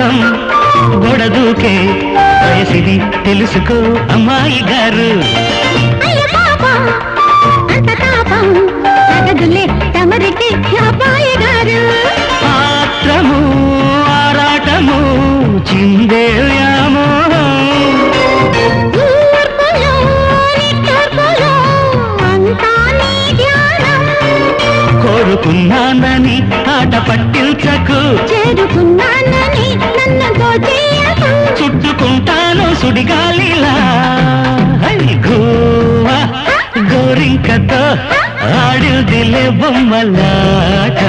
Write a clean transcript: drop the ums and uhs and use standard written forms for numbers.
కోసం గొడదూకే వయసిది తెలుసుకో అమ్మాయి గారు. ఆత్రము ఆరాటము చిందే వ్యామోహం కోరుకున్నానని ఆట పట్టించకు చేరుకున్నానని నన్ను చుట్టుకుంటాను సుడిగాలిలా గోరింకతో ఆడిదిలే బొమ్మలాట.